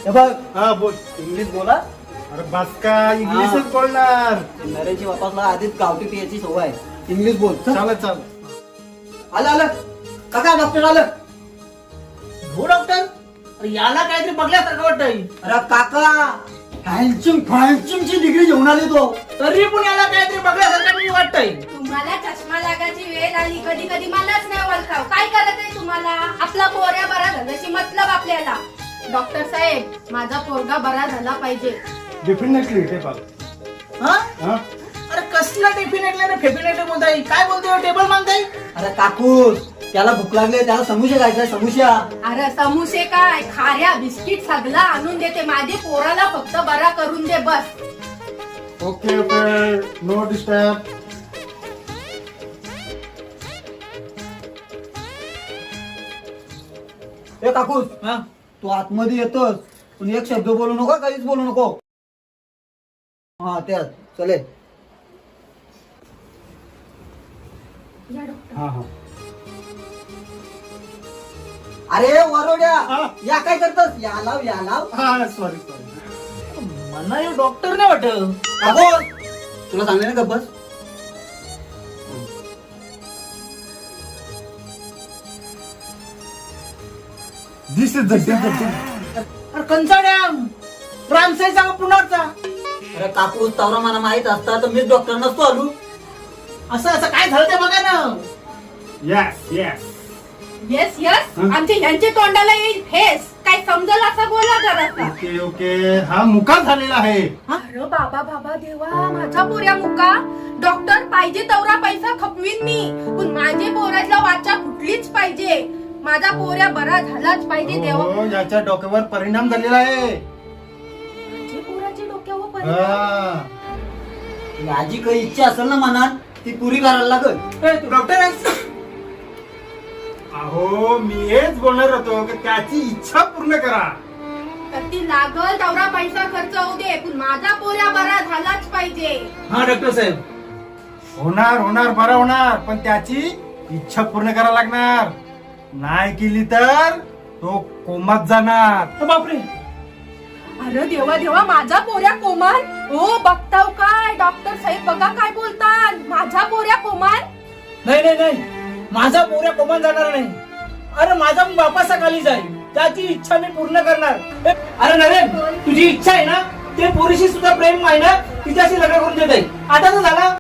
हे बघ हा बोल. इंग्लिश बोला. अरे बस का इंग्लिशच बोलणार. नरेंची बापासला आधीच गावठी पियाची सवय आहे. इंग्लिश बोल. चालत चाल. आलं आलं काका डॉक्टर आलं. हो डॉक्टर. अरे याला काहीतरी बघल्यासारखं वाटतंय. अरे काका फॅन्सिंगची डिग्री घेऊन आली तो. तरी पण याला काहीतरी बघल्यासारखं मी वाटतंय. तुम्हाला चष्मा लागायची वेळ आली कधी कधी मलाच नाही ओळखाव. काय करत आहे तुम्हाला? आपला पोऱ्या बरा झाल्याशी मतलब आपल्याला. डॉक्टर साहेब माझा पोरगा बरा झाला पाहिजे. डेफिनेटली ते बघ. हा? हा अरे कसला डेफिनेटली रे फेफिनेटली बोलताय. काय बोलतोय टेबल मानताय. अरे काकू त्याला भूक लागली त्याला समोसे खायचा समोसा. अरे समोसे काय खाऱ्या बिस्किट सगळं आणून देते. माझे पोराला फक्त बरा करून दे बस. Okay okay no disturb. ए काकू हा? तू आतमध्ये येतोस पण एक शब्द बोलू नको काहीच बोलू नको. हा त्या चले. या डॉक्टर. हा हा अरे वरोड्या हा. या काय करतस या लाव. हा सॉरी सॉरी. मला हे डॉक्टर नाही वाटत. काकू तुला सांगले ना गप्प बस. दिस इज द अरे कंचाड्या रामसाईचा का पुण्याचा. अरे काकू तवरा मला माहित असता तर मीच डॉक्टर नसतो आलो. असं असं काय झालं ते बघा ना. Yes yes. येस येस हं? आमच्या ह्यांच्या तोंडाला येईल फेस. काय समजल असं बोला जरा. ओके ओके हा मुका झालेला आहे. अरे बाबा बाबा देवा माझा पोऱ्या मुका. डॉक्टर पाहिजे तेवढा पैसा खपवीन मी पण माझे पोराला वाचा कुठलीच पाहिजे. माझा पोऱ्या बरा झालाच पाहिजे देवा. हो याच्या डोक्यावर परिणाम झालेला आहे. माझे पोराच्या डोक्यावर परिणाम. हा. माझी काही इच्छा असेल ना मनात ती पुरी करायला लागल. ए, तू डॉक्टर आहेस. अहो मी हेच बोलणार होतो की त्याची इच्छा पूर्ण करा. तर ती लागल तेवढा पैसा खर्च होऊ दे पण माझा पोऱ्या बरा झालाच पाहिजे. हा डॉक्टर साहेब. होणार होणार बरं होणार पण त्याची इच्छा पूर्ण करायला लागणार. नाही केली तर तो कोमात जाणार. अरे बापरे. अरे देवा देवा माझा पोऱ्या कोमाल. हो बघताव काय डॉक्टर साहेब बघा काय बोलतात. माझा पोऱ्या कोमाल. नाही नाही नाही माझा पोऱ्या कोमान जाणार नाही. अरे माझा बापासा खाली जाईल. त्याची इच्छा मी पूर्ण करणार. अरे नरेन तुझी इच्छा आहे ना ते पोरीशी सुद्धा प्रेम आहे ना तिच्याशी लग्न करून देत आहे. आता तर झाला.